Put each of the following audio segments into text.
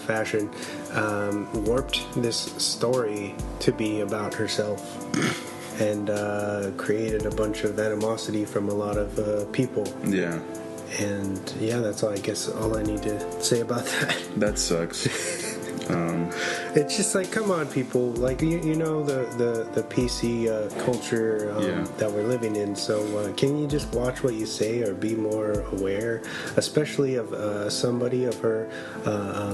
fashion, warped this story to be about herself and created a bunch of animosity from a lot of people. Yeah. And yeah, that's all I need to say about that. That sucks. It's just like, come on, people. Like, you know the PC culture that we're living in. So can you just watch what you say or be more aware, especially of somebody of her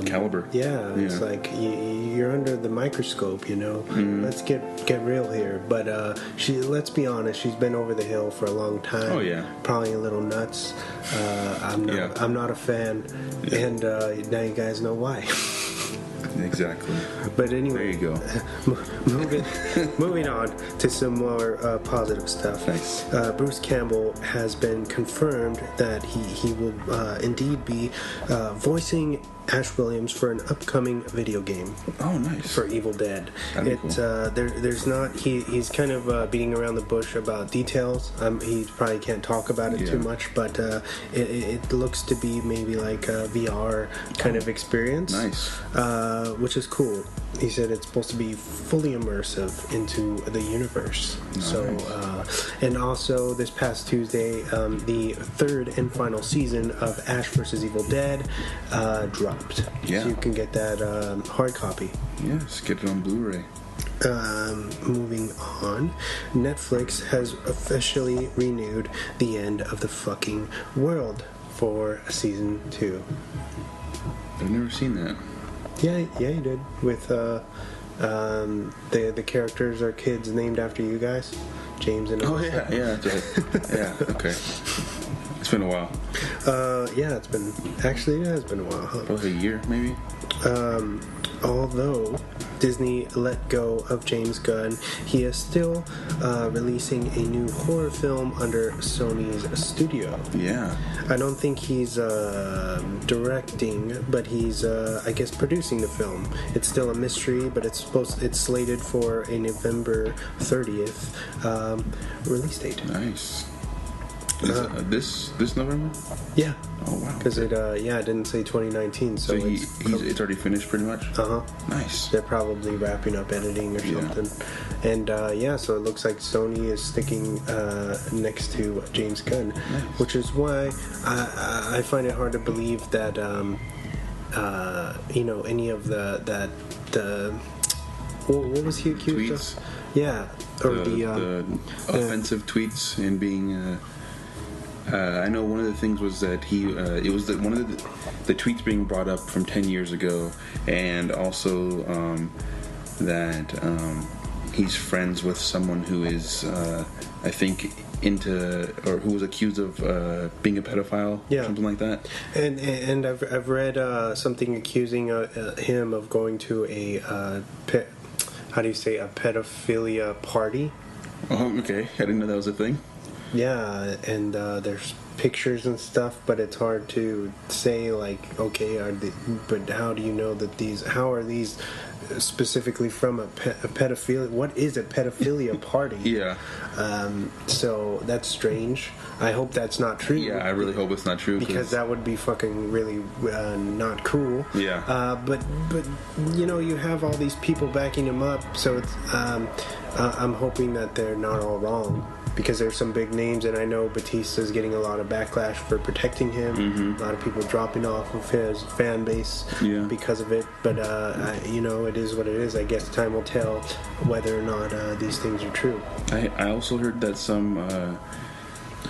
caliber? Yeah, it's like you're under the microscope. You know, let's get real here. But let's be honest, she's been over the hill for a long time. Oh yeah, probably a little nuts. I'm not a fan, and now you guys know why. Exactly. But anyway, there you go. moving on to some more positive stuff. Nice. Bruce Campbell has been confirmed that he will indeed be voicing Ash Williams for an upcoming video game. Oh, nice. For Evil Dead. That'd be cool. There's not. He's kind of beating around the bush about details. He probably can't talk about it too much, but it looks to be maybe like a VR kind of experience. Nice. Which is cool. He said it's supposed to be fully immersive into the universe. Nice. So, and also this past Tuesday, the third and final season of Ash vs. Evil Dead dropped. Yeah. So you can get that hard copy. Yes, get it on Blu-ray. Moving on, Netflix has officially renewed the end of the fucking world for season 2. I've never seen that. Yeah, you did. With the characters are kids named after you guys, James and. Oh yeah, that's right. Yeah, okay. It's been a while. Yeah, it has been a while. Huh? Probably a year, maybe. Although Disney let go of James Gunn, he is still releasing a new horror film under Sony's studio. Yeah. I don't think he's directing, but he's, I guess, producing the film. It's still a mystery, but it's slated for a November 30th release date. Nice. This November? Yeah. Oh wow. Because it didn't say 2019, so it's already finished pretty much. Nice. They're probably wrapping up editing or something, and so it looks like Sony is sticking next to James Gunn, nice. Which is why I find it hard to believe that any of the what was he accused tweets? of? Yeah, or the offensive tweets and being. I know one of the things was that it was one of the tweets being brought up from 10 years ago, and also that he's friends with someone who is, I think, who was accused of being a pedophile, or something like that. And I've read something accusing him of going to a pedophilia party. Oh, okay. I didn't know that was a thing. Yeah, and there's pictures and stuff, but it's hard to say, like, okay, but how do you know that how are these specifically from a pedophilia? What is a pedophilia party? Yeah. So that's strange. I hope that's not true. Yeah, I really hope it's not true. Because that would be fucking really not cool. Yeah. But you have all these people backing him up, so it's I'm hoping that they're not all wrong. Because there's some big names, and I know Batista's getting a lot of backlash for protecting him. Mm-hmm. A lot of people dropping off of his fan base because of it. But, it is what it is. I guess time will tell whether or not these things are true. I also heard that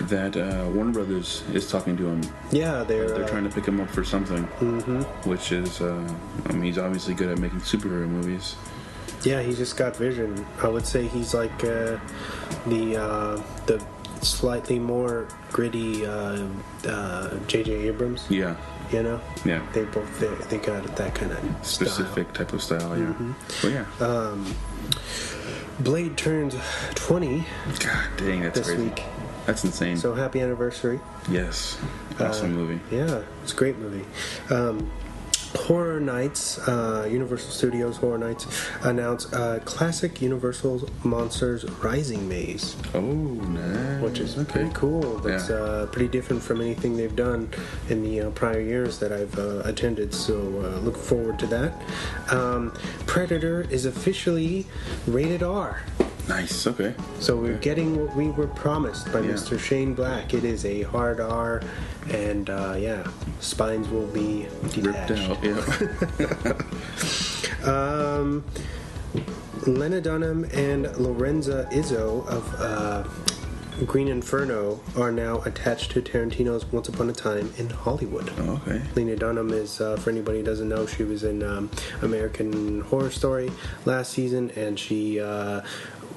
that Warner Brothers is talking to him. Yeah, they're trying to pick him up for something. Mm-hmm. Which is, he's obviously good at making superhero movies. Yeah, he just got vision. I would say he's like the slightly more gritty J.J. Abrams. Yeah. Yeah. They both they got that kind of specific type of style. Yeah. Mm-hmm. Well, yeah. Blade turns 20. God dang, that's this crazy. Week. That's insane. So happy anniversary. Yes. Awesome movie. Yeah, it's a great movie. Horror Nights, Universal Studios Horror Nights, announced classic Universal Monsters Rising Maze. Oh, nice. Which is pretty cool. That's pretty different from anything they've done in the prior years that I've attended, so look forward to that. Predator is officially rated R. Nice, okay. So we're getting what we were promised by Mr. Shane Black. It is a hard R, and spines will be detached. Ripped out, yeah. Lena Dunham and Lorenza Izzo of Green Inferno are now attached to Tarantino's Once Upon a Time in Hollywood. Oh, okay. Lena Dunham is, for anybody who doesn't know, she was in American Horror Story last season, and she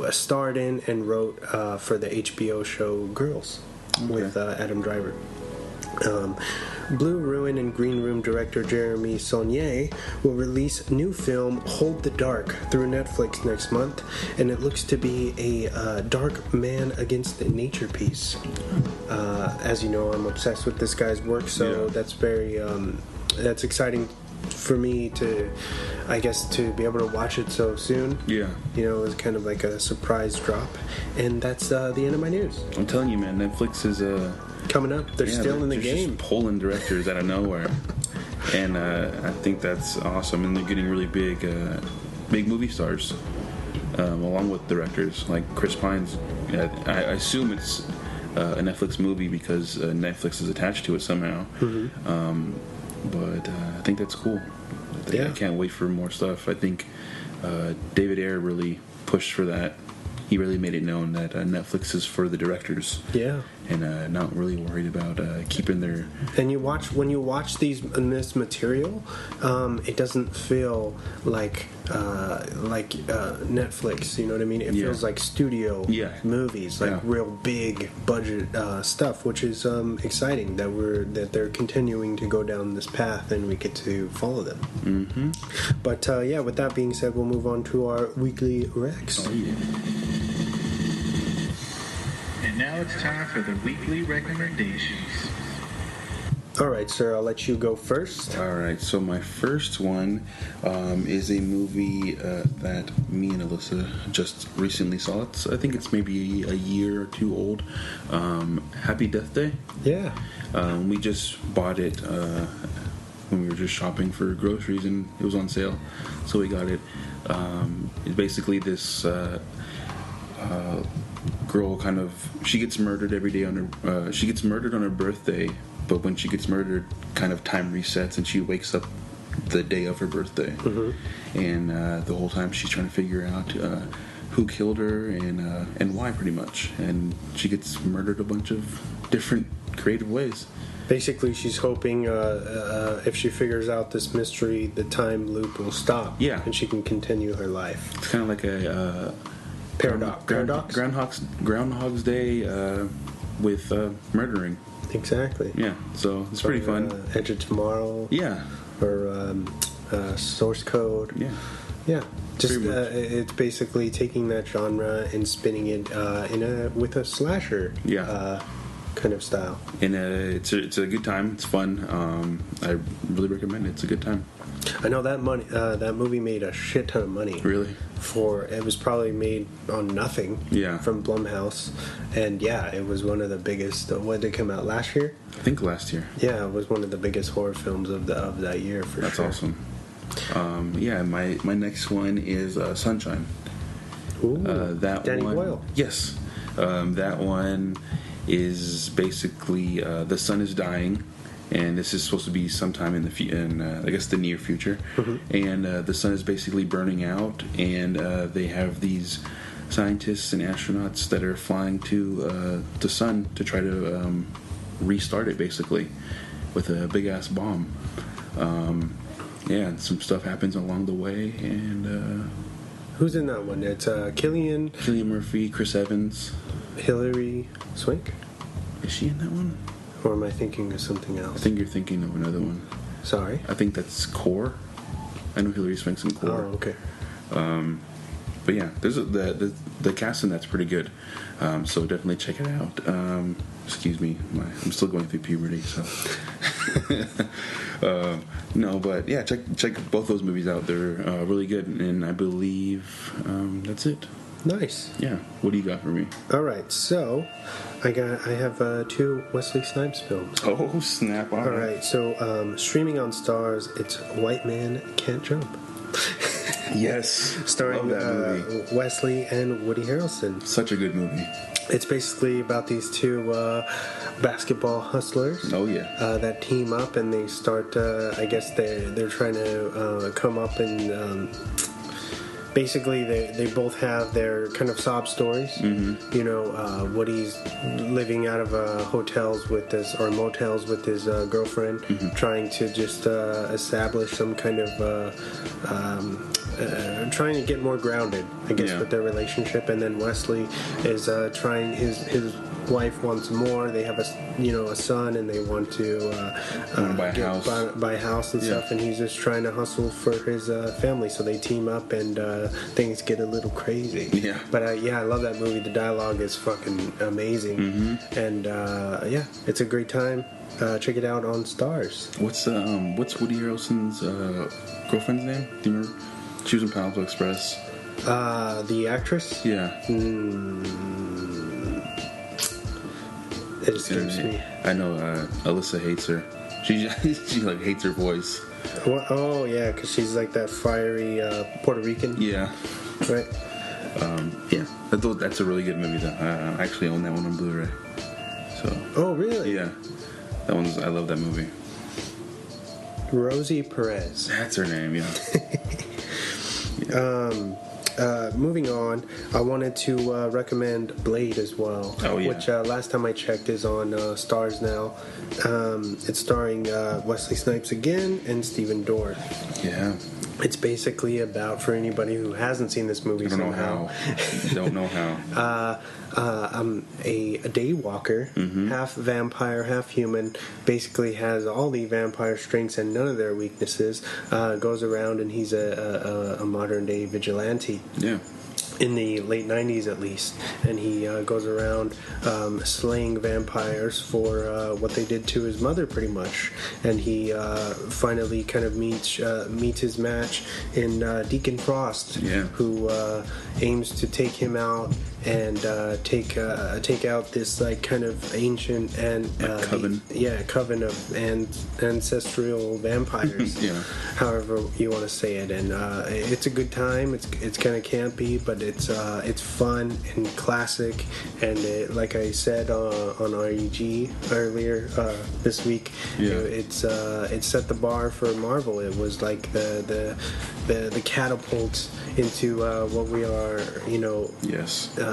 starred in and wrote for the HBO show Girls with Adam Driver. Blue Ruin and Green Room director Jeremy Saulnier will release new film Hold the Dark through Netflix next month, and it looks to be a dark man against nature piece. As you know, I'm obsessed with this guy's work, so that's very that's exciting for me to, I guess, to be able to watch it so soon. Yeah. You know, it was kind of like a surprise drop. And that's the end of my news. I'm telling you, man, Netflix is coming up. They're still in the game. Just pulling directors out of nowhere. And I think that's awesome. And they're getting really big movie stars along with directors. Like Chris Pine's, I assume it's a Netflix movie because Netflix is attached to it somehow. Mm-hmm. But I think that's cool. I can't wait for more stuff. I think David Ayer really pushed for that. He really made it known that Netflix is for the directors. Yeah. And not really worried about keeping their... And when you watch this material, it doesn't feel like Netflix, you know what I mean? It feels like studio movies, like real big budget stuff, which is exciting that they're continuing to go down this path and we get to follow them. Mm-hmm. But with that being said, we'll move on to our weekly Rex. Oh, yeah. And now it's time for the weekly recommendations. All right, sir, I'll let you go first. All right, so my first one is a movie that me and Alyssa just recently saw. I think it's maybe a year or two old. Happy Death Day. Yeah. We just bought it when we were just shopping for groceries, and it was on sale, so we got it. It's basically this girl she gets murdered every day she gets murdered on her birthday, but when she gets murdered, kind of time resets and she wakes up the day of her birthday. Mm-hmm. And the whole time she's trying to figure out who killed her and why, pretty much. And she gets murdered a bunch of different creative ways. Basically, she's hoping if she figures out this mystery, the time loop will stop. Yeah. And she can continue her life. It's kind of like a... Paradox? Groundhog's Day with murdering. Exactly. Yeah, so it's pretty fun. Edge of Tomorrow. Yeah. Or Source Code. Yeah. Yeah. Just it's basically taking that genre and spinning it with a slasher. Kind of style. And it's a good time. It's fun. I really recommend it. It's a good time. I know that movie made a shit ton of money. Really? It was probably made on nothing. Yeah. From Blumhouse, and it was one of the biggest. What did it come out last year? I think last year. Yeah, it was one of the biggest horror films of that year for That's sure. That's awesome. My next one is Sunshine. Ooh, Danny Boyle. Yes, that one is basically the sun is dying. And this is supposed to be sometime in I guess the near future. Mm-hmm. And the sun is basically burning out, and they have these scientists and astronauts that are flying to the sun to try to restart it, basically, with a big ass bomb. And some stuff happens along the way. And who's in that one? It's Cillian Murphy, Chris Evans, Hilary Swank. Is she in that one? Or am I thinking of something else? I think you're thinking of another one. Sorry? I think that's Core. I know Hilary Swank's in Core. Oh, okay. But yeah, there's the cast in that's pretty good. So definitely check it out. Excuse me, I'm still going through puberty, so. No, but yeah, check both those movies out. They're really good, and I believe that's it. Nice. Yeah. What do you got for me? All right, so I have 2 Wesley Snipes films. Oh snap! All right, so streaming on Stars, it's White Man Can't Jump. Yes, Starring love that movie. Wesley and Woody Harrelson. Such a good movie. It's basically about these 2 basketball hustlers. Oh yeah. That team up and they start. I guess they're trying to come up and. Basically, they both have their kind of sob stories. Mm-hmm. You know, Woody's living out of hotels with his or motels with his girlfriend, mm-hmm. trying to just establish some kind of trying to get more grounded, I guess, with their relationship. And then Wesley is trying his wife wants more. They have a son, and they want to buy a house and stuff. And he's just trying to hustle for his family. So they team up, and things get a little crazy. Yeah. But I love that movie. The dialogue is fucking amazing, mm-hmm. and it's a great time. Check it out on Stars. What's Woody Harrelson's girlfriend's name? Do you remember? She was in Pineapple Express. The actress? Yeah. It escapes me. I know Alyssa hates her. She like hates her voice. What? Oh yeah, because she's like that fiery Puerto Rican. Yeah. Right. Yeah. That's a really good movie though. I actually own that one on Blu-ray. So. Oh really? Yeah. I love that movie. Rosie Perez. That's her name. Yeah. Moving on, I wanted to recommend Blade as well, which last time I checked is on Stars now. It's starring Wesley Snipes again and Stephen Dorff. Yeah. It's basically about, for anybody who hasn't seen this movie somehow. Don't know how. I'm a daywalker, mm-hmm. half vampire, half human, basically has all the vampire strengths and none of their weaknesses, goes around and he's a modern day vigilante. Yeah. In the late 90s at least, and he goes around slaying vampires for what they did to his mother pretty much, and he finally kind of meets his match in Deacon Frost, who aims to take him out and take out this like kind of ancient and coven coven of ancestral vampires, however you want to say it, and it's a good time. It's kind of campy, but it's fun and classic, and like I said on REG earlier this week, it set the bar for Marvel. It was like the catapult into what we are,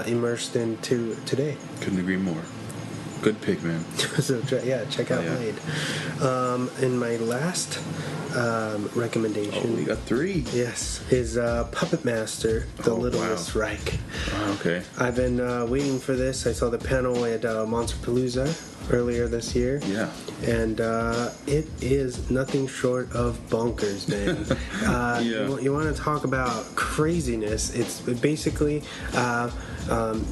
immersed into today. Couldn't agree more. Good pick, man. So check out Blade. And my last recommendation. Oh, we got 3. Yes, is Puppet Master: The Littlest Reich. Oh, okay. I've been waiting for this. I saw the panel at Monsterpalooza earlier this year. Yeah. And it is nothing short of bonkers, man. You want to talk about craziness? It's basically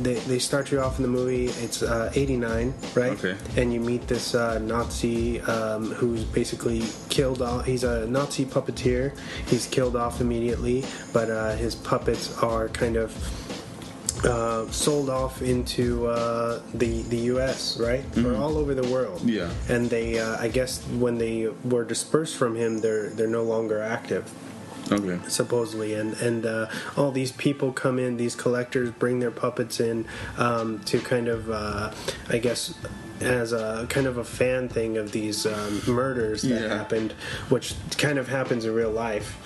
they start you off in the movie. It's 89, right? Okay. And you meet this Nazi who's basically killed off. He's a Nazi puppeteer. He's killed off immediately, but his puppets are kind of sold off into the U.S., right? Mm-hmm. Or all over the world. Yeah. And they, I guess, when they were dispersed from him, they're no longer active. Okay. Supposedly, and all these people come in. These collectors bring their puppets in to kind of, I guess, as a kind of a fan thing of these murders that happened, which kind of happens in real life.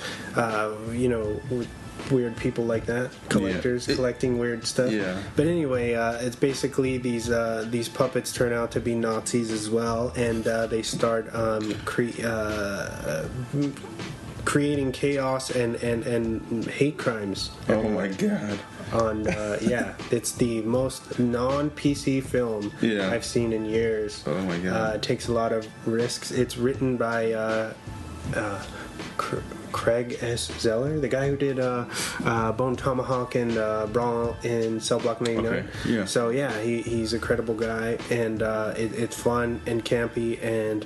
Weird people like that, collectors collecting weird stuff. Yeah. But anyway, it's basically these puppets turn out to be Nazis as well, and they start creating chaos and hate crimes. Oh my god. It's the most non-PC film I've seen in years. Oh my god. It takes a lot of risks. It's written by Craig S. Zeller, the guy who did Bone Tomahawk and Brawl in Cell Block 99. Okay. Yeah. So he's a credible guy, and it's fun and campy, and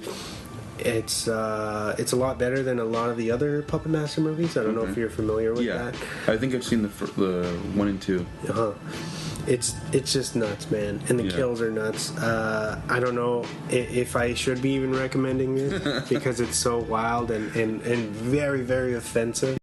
it's a lot better than a lot of the other Puppet Master movies. I don't know if you're familiar with that. I think I've seen the 1 and 2. It's just nuts, man, and the kills are nuts. I don't know if I should be even recommending it because it's so wild and very, very offensive.